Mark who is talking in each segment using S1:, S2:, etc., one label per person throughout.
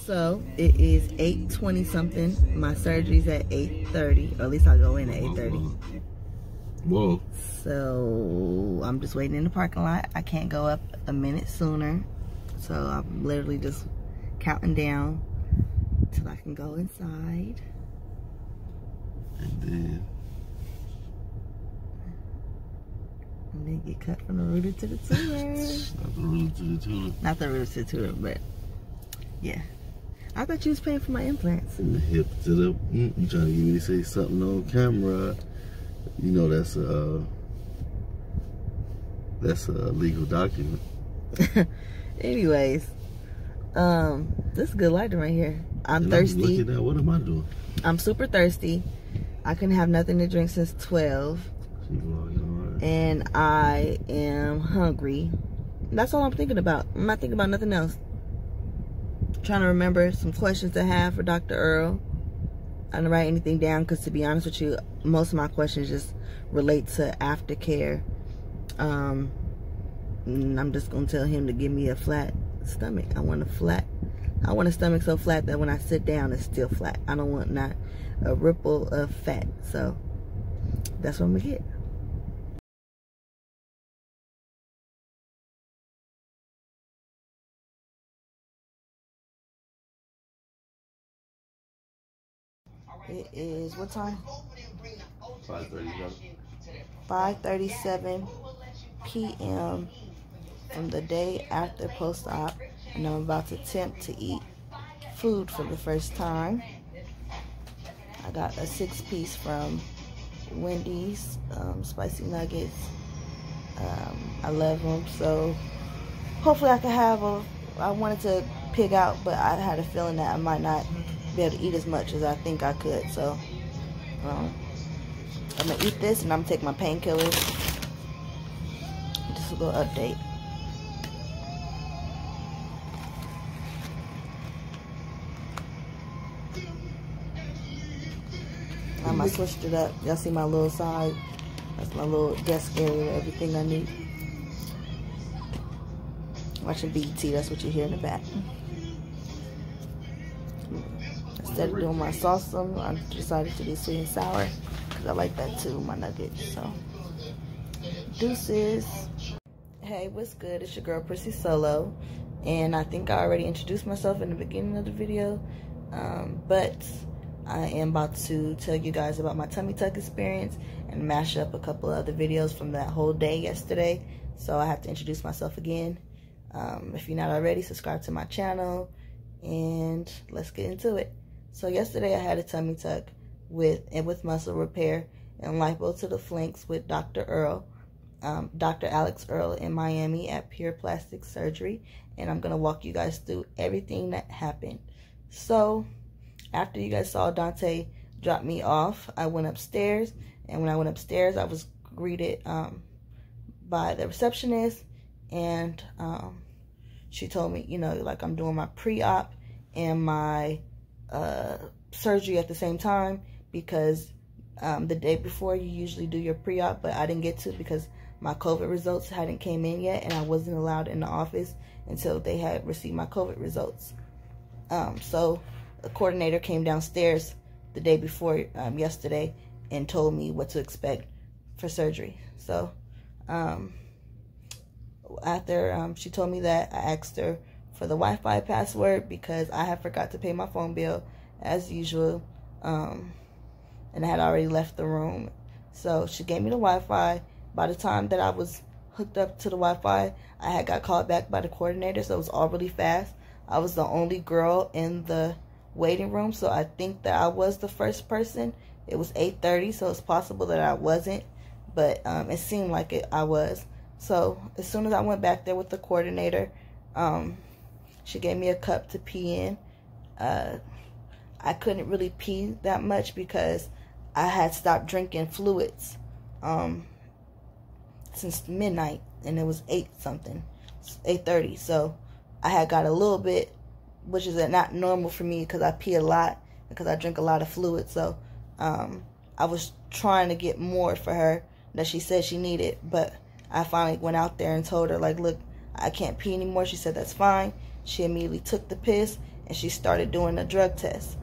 S1: So it is 8:20 something. My surgery's at 8:30, or at least I go in at 8:30.
S2: Whoa.
S1: So I'm just waiting in the parking lot. I can't go up a minute sooner. So I'm literally just counting down till I can go inside.
S2: And
S1: then get cut from the rooter to the tuner.
S2: Not the rooter to the tuner.
S1: Not the rooter to the tuner, but yeah. I thought you was paying for my implants.
S2: From the hip to the, you trying to get me to say something on camera. You know that's a legal document.
S1: Anyways, this is good lighting right here. I'm thirsty.
S2: Look at that. What am I doing?
S1: I'm super thirsty. I couldn't have nothing to drink since 12. And I am hungry. That's all I'm thinking about. I'm not thinking about nothing else. Trying to remember some questions to have for Dr. Earle. I didn't write anything down because, to be honest with you, most of my questions just relate to aftercare. And I'm just gonna tell him to give me a flat stomach. I want a stomach so flat that when I sit down it's still flat. I don't want not a ripple of fat. So that's what I'm gonna get. It is what time?
S2: 5:37.
S1: 5:37 p.m. from the day after post-op, and I'm about to attempt to eat food for the first time. I got a 6-piece from Wendy's, spicy nuggets. I love them, so hopefully I can have I wanted to pig out, but I had a feeling that I might not be able to eat as much as I think I could. So I'm gonna eat this, and I'm gonna take my painkillers. Just a little update. I switched it up. Y'all see my little side? That's my little desk area, everything I need. Watching BET, that's what you hear in the back. Instead of doing my salsa, I decided to do sweet and sour because I like that too, my nuggets. So, deuces. Hey, what's good? It's your girl Prissy Solo, and I think I already introduced myself in the beginning of the video, but I am about to tell you guys about my tummy tuck experience and mash up a couple of other videos from that whole day yesterday. So I have to introduce myself again. If you're not already, subscribe to my channel, and let's get into it. So yesterday I had a tummy tuck with muscle repair and lipo to the flanks with Dr. Earle, Dr. Alex Earle in Miami at Pure Plastic Surgery, and I'm gonna walk you guys through everything that happened. So after you guys saw Dante drop me off, I went upstairs, and when I went upstairs, I was greeted by the receptionist, and she told me, you know, like I'm doing my pre-op and my surgery at the same time, because the day before you usually do your pre-op, but I didn't get to because my COVID results hadn't came in yet, and I wasn't allowed in the office until they had received my COVID results. So the coordinator came downstairs the day before yesterday and told me what to expect for surgery. So after she told me that, I asked her for the Wi-Fi password because I had forgot to pay my phone bill as usual, and I had already left the room. So she gave me the Wi-Fi. By the time that I was hooked up to the Wi-Fi, I had got called back by the coordinator, so it was all really fast. I was the only girl in the waiting room, so I think that I was the first person. It was 8:30, so it's possible that I wasn't, but it seemed like I was. So as soon as I went back there with the coordinator, she gave me a cup to pee in. I couldn't really pee that much because I had stopped drinking fluids since midnight, and it was 8:30. So I had got a little bit, which is not normal for me because I pee a lot, because I drink a lot of fluid. So I was trying to get more for her that she said she needed, but I finally went out there and told her, like, look, I can't pee anymore. She said that's fine. she immediately took the piss and she started doing a drug test.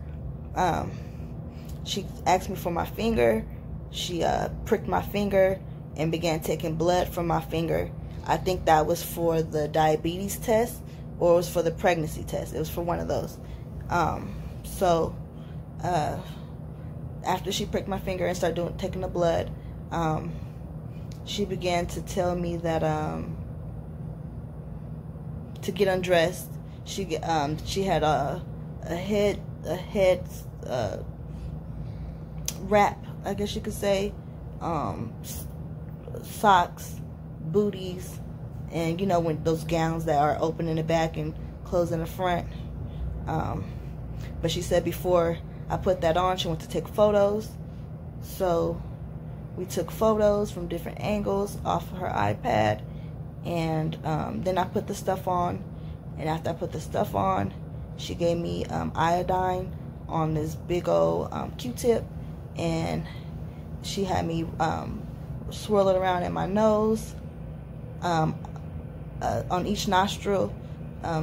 S1: She asked me for my finger. She pricked my finger and began taking blood from my finger. I think that was for the diabetes test, or it was for the pregnancy test. It was for one of those. After she pricked my finger and started taking the blood, she began to tell me that to get undressed. She had a head wrap, I guess you could say, socks, booties, and when those gowns that are open in the back and closed in the front. But she said before I put that on, she went to take photos. So we took photos from different angles off of her iPad, and then I put the stuff on. And after I put the stuff on, she gave me iodine on this big old Q-tip, and she had me swirl it around in my nose, on each nostril.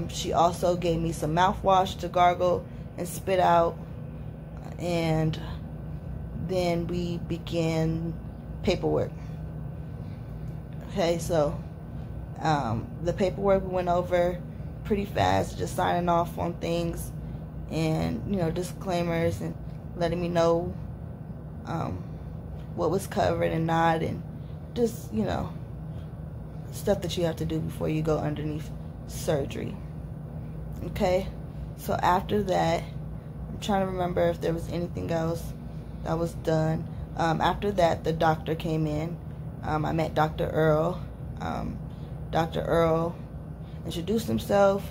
S1: She also gave me some mouthwash to gargle and spit out, and then we began paperwork. Okay, so the paperwork we went over pretty fast, just signing off on things and disclaimers and letting me know what was covered and not, and just stuff that you have to do before you go underneath surgery. Okay, so after that, I'm trying to remember if there was anything else that was done. After that, the doctor came in. I met Dr. Earle. Dr. Earle introduced himself.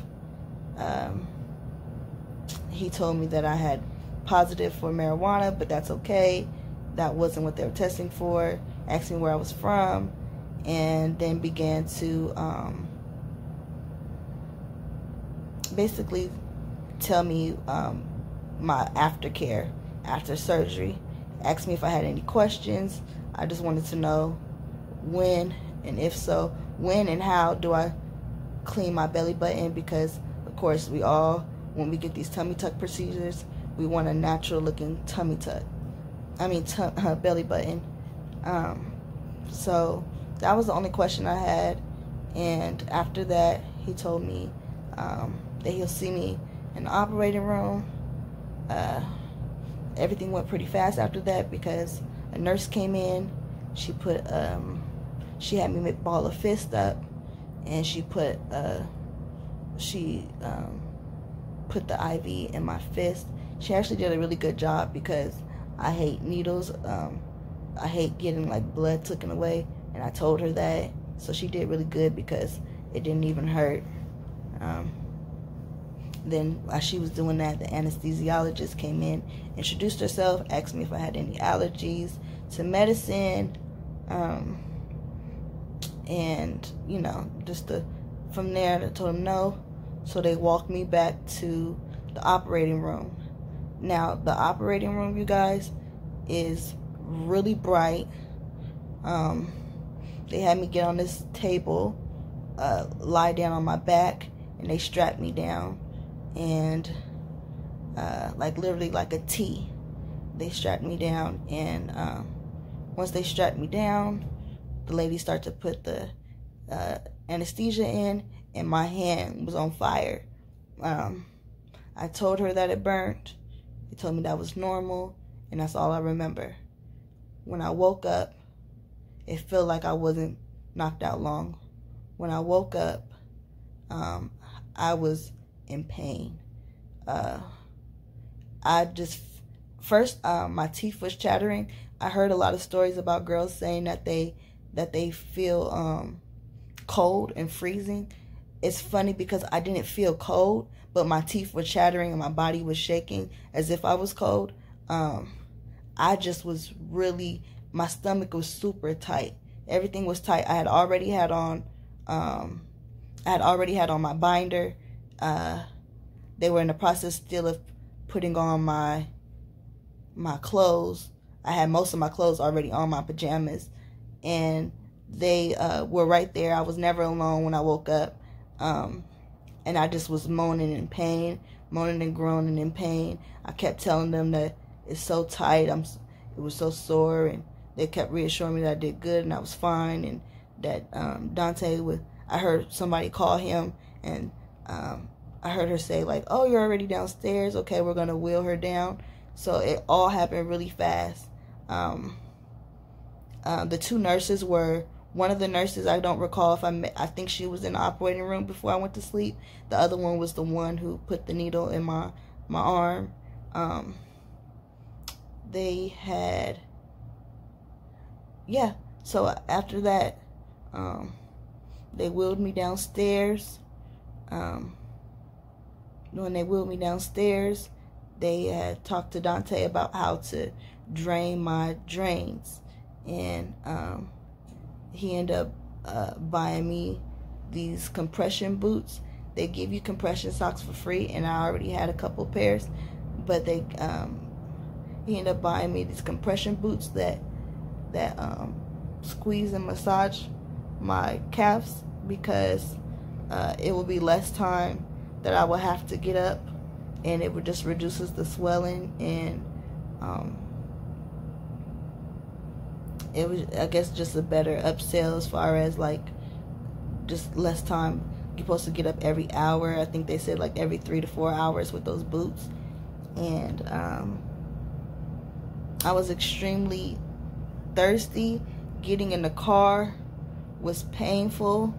S1: He told me that I had positive for marijuana, but that's okay. That wasn't what they were testing for. Asked me where I was from, and then began to basically tell me my aftercare after surgery. Asked me if I had any questions. I just wanted to know when, and if so, when and how do I clean my belly button, because of course we all, when we get these tummy tuck procedures, we want a natural looking tummy tuck. Belly button. So that was the only question I had. And after that, he told me that he'll see me in the operating room. Everything went pretty fast after that because a nurse came in. She put she had me ball a fist up, and she put the IV in my fist. She actually did a really good job because I hate needles. I hate getting blood taken away, and I told her that. So she did really good because it didn't even hurt. Then while she was doing that, the anesthesiologist came in, introduced herself, asked me if I had any allergies to medicine, and from there I told them no. So they walked me back to the operating room. Now the operating room, you guys, is really bright. They had me get on this table, lie down on my back, and they strapped me down, and literally like a T. They strapped me down, and once they strapped me down, the lady started to put the anesthesia in, and my hand was on fire. I told her that it burnt. They told me that was normal, and that's all I remember. When I woke up, it felt like I wasn't knocked out long. When I woke up, I was in pain. First, my teeth was chattering. I heard a lot of stories about girls saying that they feel cold and freezing. It's funny because I didn't feel cold, but my teeth were chattering and my body was shaking as if I was cold. I just was really, my stomach was super tight. Everything was tight. I had already had on my binder. They were in the process still of putting on my clothes. I had most of my clothes already on, my pajamas, and they were right there. I was never alone when I woke up. and I just was moaning in pain, moaning and groaning in pain. I kept telling them that it's so tight, it was so sore, and they kept reassuring me that I did good and I was fine, and that Dante would. I heard somebody call him, and I heard her say like, "Oh, you're already downstairs. Okay, we're gonna wheel her down." So it all happened really fast. The two nurses were. One of the nurses, I don't recall if I think she was in the operating room before I went to sleep. The other one was the one who put the needle in my arm. They had, yeah. So after that, they wheeled me downstairs. When they wheeled me downstairs, they had talked to Dante about how to drain my drains, and he ended up buying me these compression boots. They give you compression socks for free, and I already had a couple pairs, but he ended up buying me these compression boots that squeeze and massage my calves, because it will be less time that I will have to get up, and it would just reduces the swelling, and it was, I guess, just a better upsell as far as like just less time. You're supposed to get up every hour. I think they said like every 3 to 4 hours with those boots. And I was extremely thirsty. Getting in the car was painful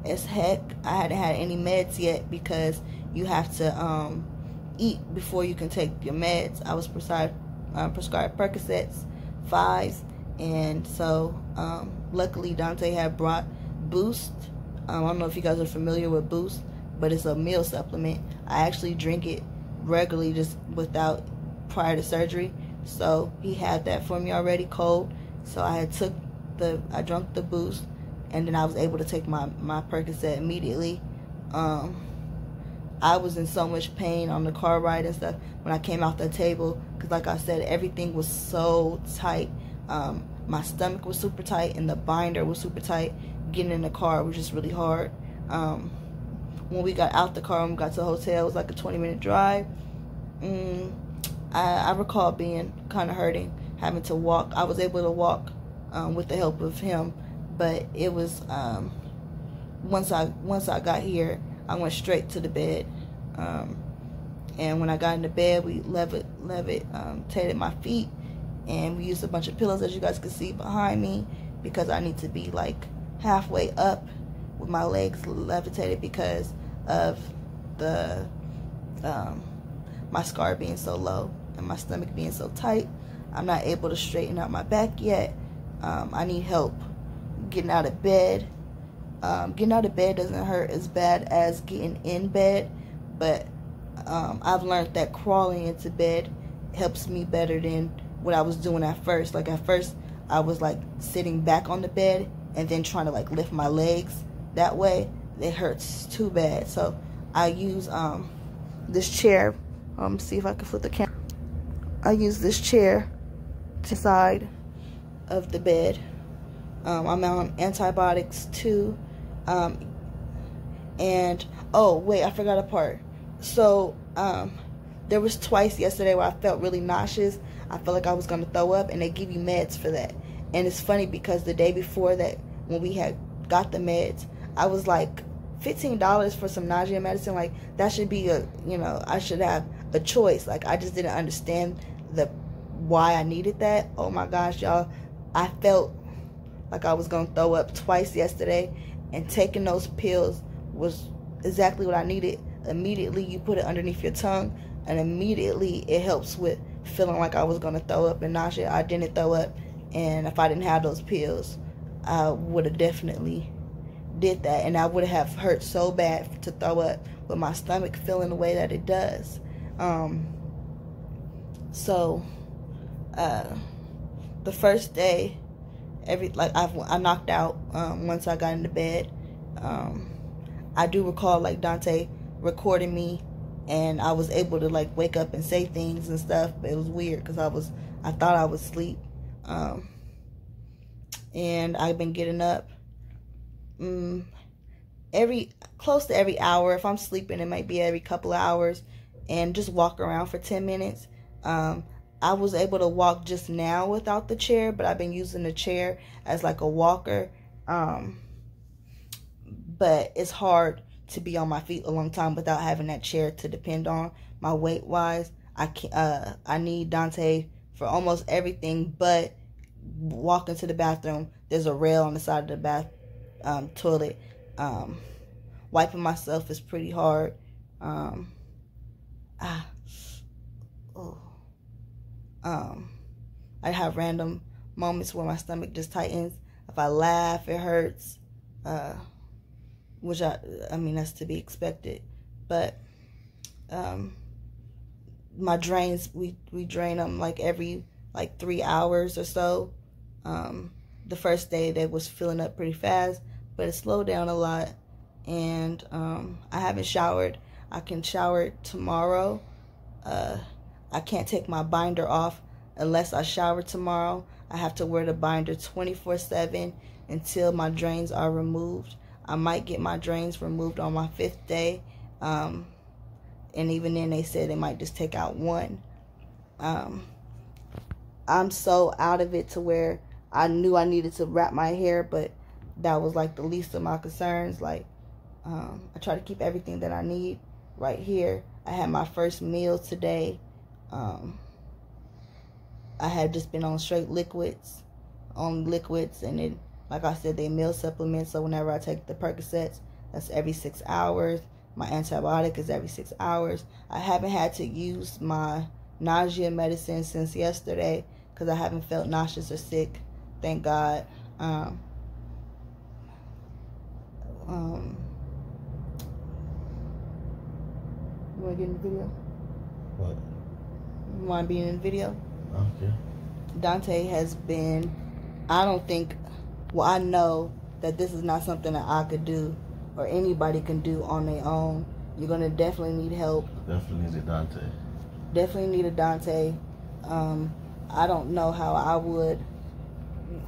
S1: as heck. I hadn't had any meds yet, because you have to eat before you can take your meds. I was prescribed Percocets 5s. And so, luckily Dante had brought Boost. I don't know if you guys are familiar with Boost, but it's a meal supplement. I actually drink it regularly, just prior to surgery. So he had that for me already cold. So I drank the Boost, and then I was able to take my Percocet immediately. I was in so much pain on the car ride and stuff when I came off the table, because like I said, everything was so tight. My stomach was super tight, and the binder was super tight. Getting in the car was just really hard. When we got out the car and we got to the hotel, it was like a 20-minute drive. I recall being kind of hurting, having to walk. I was able to walk with the help of him, but it was once I got here, I went straight to the bed. And when I got in the bed, we levitated my feet, and we used a bunch of pillows, as you guys can see behind me, because I need to be like halfway up with my legs levitated because of the my scar being so low and my stomach being so tight. I'm not able to straighten out my back yet. I need help getting out of bed. Getting out of bed doesn't hurt as bad as getting in bed, but I've learned that crawling into bed helps me better than what I was doing at first. Like at first, I was like sitting back on the bed and then trying to like lift my legs that way. It hurts too bad. So I use this chair. See if I can flip the camera. I use this chair to the side of the bed. I'm on antibiotics too. And oh wait, I forgot a part. So there was twice yesterday where I felt really nauseous. I felt like I was gonna throw up, and they give you meds for that. And it's funny because the day before that, when we had got the meds, I was like, $15 for some nausea medicine, like that should be I should have a choice. Like I just didn't understand why I needed that. Oh my gosh, y'all, I felt like I was gonna throw up twice yesterday, and taking those pills was exactly what I needed. Immediately you put it underneath your tongue, and immediately it helps with feeling like I was gonna throw up and nausea. I didn't throw up, and if I didn't have those pills, I would have definitely did that, and I would have hurt so bad to throw up with my stomach feeling the way that it does. So the first day, I knocked out once I got into bed. I do recall like Dante recording me, and I was able to like wake up and say things and stuff, but it was weird because I thought I was asleep. And I've been getting up. close to every hour. If I'm sleeping, it might be every couple of hours, and just walk around for 10 minutes. I was able to walk just now without the chair, but I've been using the chair as like a walker. But it's hard to be on my feet a long time without having that chair to depend on. My weight wise, I need Dante for almost everything, but walking to the bathroom, there's a rail on the side of the toilet. Wiping myself is pretty hard. I have random moments where my stomach just tightens. If I laugh, it hurts. Which I mean, that's to be expected. But my drains, we drain them like every 3 hours or so. The first day they was filling up pretty fast, but it slowed down a lot. And I haven't showered. I can shower tomorrow. I can't take my binder off unless I shower tomorrow. I have to wear the binder 24/7 until my drains are removed. I might get my drains removed on my 5th day. And even then they said they might just take out one. I'm so out of it to where I knew I needed to wrap my hair, but that was like the least of my concerns. Like, I try to keep everything that I need right here. I had my first meal today. I had just been on straight liquids, and then, like I said, they meal supplements. So whenever I take the Percocets, that's every 6 hours. My antibiotic is every 6 hours. I haven't had to use my nausea medicine since yesterday because I haven't felt nauseous or sick. Thank God. You want to get in the video?
S2: What?
S1: You want to be in the video?
S2: Okay.
S1: Dante has been, I know that this is not something that I could do or anybody can do on their own. You're going to definitely need help.
S2: Definitely need a Dante.
S1: Definitely need a Dante. I don't know how I would.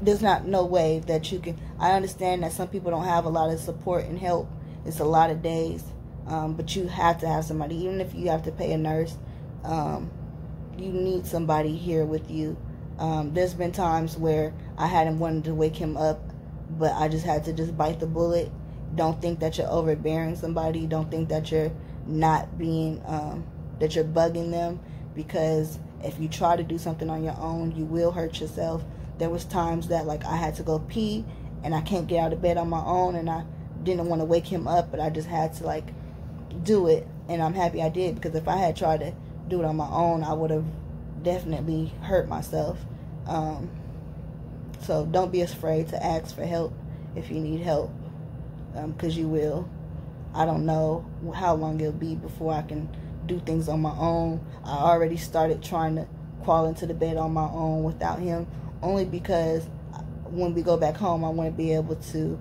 S1: There's no way that you can. I understand that some people don't have a lot of support and help. It's a lot of days. But you have to have somebody. Even if you have to pay a nurse, you need somebody here with you. There's been times where I hadn't wanted to wake him up, but I just had to just bite the bullet. Don't think that you're overbearing somebody. Don't think that you're not being, that you're bugging them, because if you try to do something on your own, you will hurt yourself. There was times that, like, I had to go pee and I can't get out of bed on my own, and I didn't want to wake him up, but I just had to, like, do it. And I'm happy I did, because if I had tried to do it on my own, I would have definitely hurt myself. So don't be afraid to ask for help if you need help, because you will. I don't know how long it'll be before I can do things on my own. I already started trying to crawl into the bed on my own without him, only because when we go back home, I want to be able to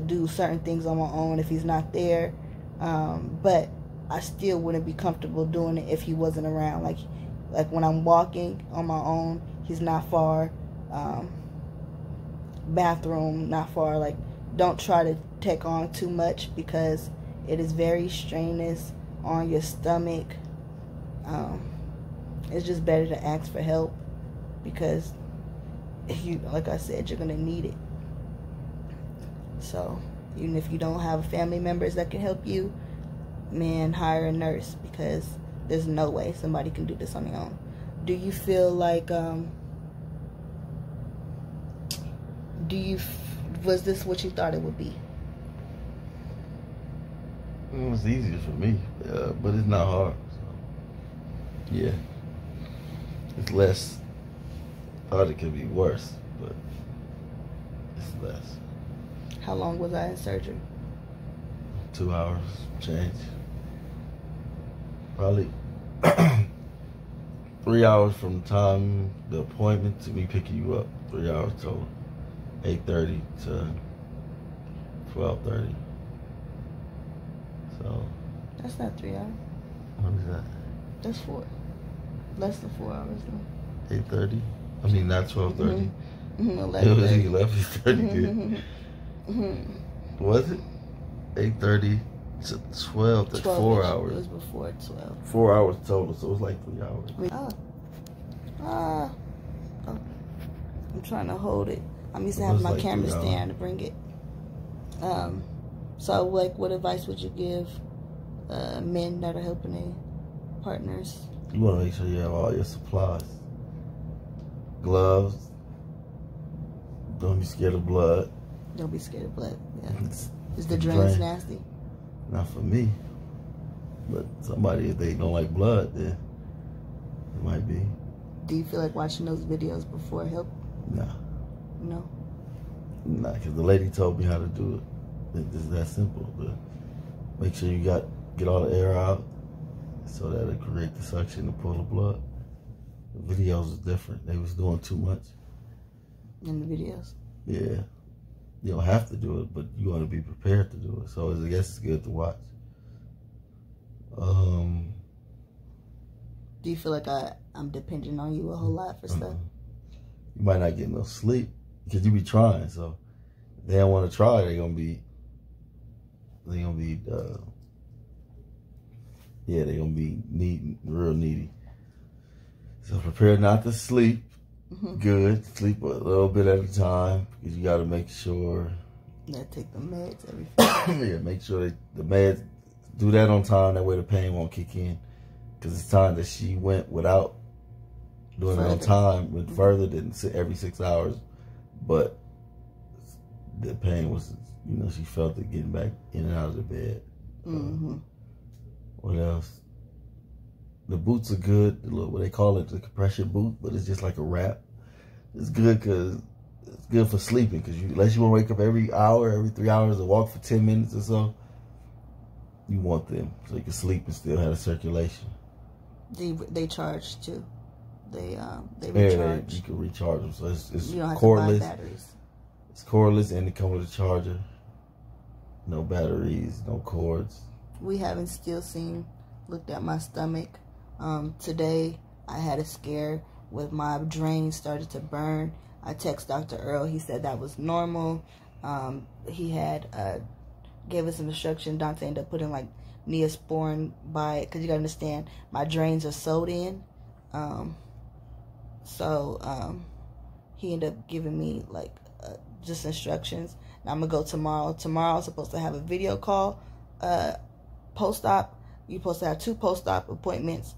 S1: do certain things on my own if he's not there. But I still wouldn't be comfortable doing it if he wasn't around. Like when I'm walking on my own, he's not far. Bathroom, not far. Like, don't try to take on too much, because it is very strenuous on your stomach. It's just better to ask for help, because like I said, you're gonna need it. So even if you don't have family members that can help you, man, hire a nurse, because there's no way somebody can do this on their own. Do you feel like was this what you thought it would be?
S2: It was easier for me, but it's not hard. So. Yeah, it's less. Thought it could be worse, but it's less.
S1: How long was I in surgery?
S2: 2 hours change. Probably 3 hours from the time the appointment to me picking you up. 3 hours total. 8:30 to 12:30. So.
S1: That's not 3 hours.
S2: What is that?
S1: That's 4. Less than 4 hours now.
S2: 8:30. I mean, not 12:30.
S1: Mm-hmm.
S2: It was 11:30. Was it 8:30 to 12? That's 4 hours.
S1: It was before 12.
S2: 4 hours total, so it was like 3 hours.
S1: I'm trying to hold it. I'm used to having my camera stand to bring it. So, like, what advice would you give men that are helping their partners?
S2: You want to make sure you have all your supplies. Gloves. Don't be scared of blood.
S1: Don't be scared of blood. Yeah. Is the drains nasty?
S2: Not for me. But somebody, if they don't like blood, then it might be.
S1: Do you feel like watching those videos before help?
S2: Nah.
S1: No?
S2: Nah, because the lady told me how to do it. It's that simple. But make sure you get all the air out so that it create the suction to pull the blood. The videos was different. They was doing too much.
S1: In the videos?
S2: Yeah. You don't have to do it, but you want to be prepared to do it. So I guess it's good to watch.
S1: Do you feel like I'm depending on you a whole lot for stuff?
S2: You might not get no sleep because you be trying. So if they don't want to try, they're gonna be real needy. So prepare not to sleep. Good. Sleep a little bit at a time because you got to make sure.
S1: Yeah, take the meds, everything.
S2: Yeah, make sure the meds, do that on time. That way the pain won't kick in. Because it's time that she went without doing it on time, went further than every 6 hours. But the pain was, she felt it getting back in and out of the bed. What else? The boots are good. What they call it, the compression boot, but it's just like a wrap. It's good because it's good for sleeping. Because unless you want to wake up every hour, every 3 hours, and walk for 10 minutes or so, you want them so you can sleep and still have a circulation.
S1: They charge too. They recharge.
S2: Yeah, you can recharge them. So it's
S1: you don't have
S2: cordless.
S1: to buy batteries.
S2: It's cordless and it comes with a charger. No batteries, no cords.
S1: We haven't looked at my stomach. Today I had a scare with my drain started to burn. I texted Dr. Earle. He said that was normal. He had gave us some instruction. Dante ended up putting like Neosporin by it because you gotta understand my drains are sewed in. He ended up giving me like just instructions. Now I'm gonna go tomorrow. Tomorrow I'm supposed to have a video call. Post-op. You're supposed to have 2 post-op appointments.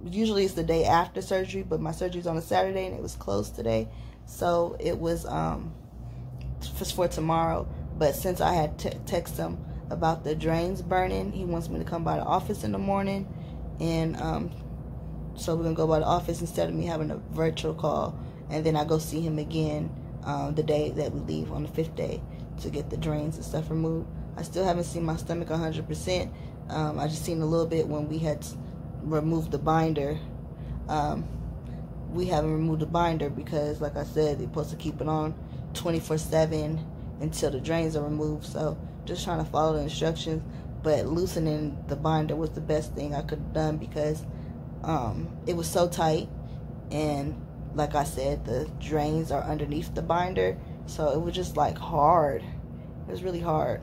S1: Usually it's the day after surgery, but my surgery's on a Saturday and it was closed today. So it was for tomorrow. But since I had texted him about the drains burning, he wants me to come by the office in the morning. And so we're going to go by the office instead of me having a virtual call. And then I go see him again the day that we leave on the 5th day to get the drains and stuff removed. I still haven't seen my stomach 100%. I just seen a little bit when we had removed the binder. We haven't removed the binder because, like I said, they're supposed to keep it on 24/7 until the drains are removed. So just trying to follow the instructions. But loosening the binder was the best thing I could have done because it was so tight. And like I said, the drains are underneath the binder. So it was just like hard. It was really hard.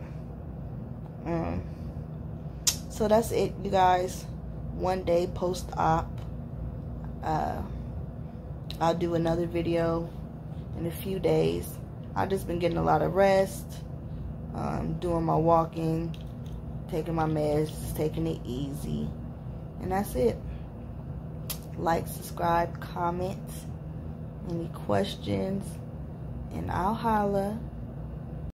S1: So that's it, you guys. One day post-op. I'll do another video in a few days. I've just been getting a lot of rest, doing my walking, taking my meds, taking it easy. And that's it. Like, subscribe, comment, any questions, and I'll holla.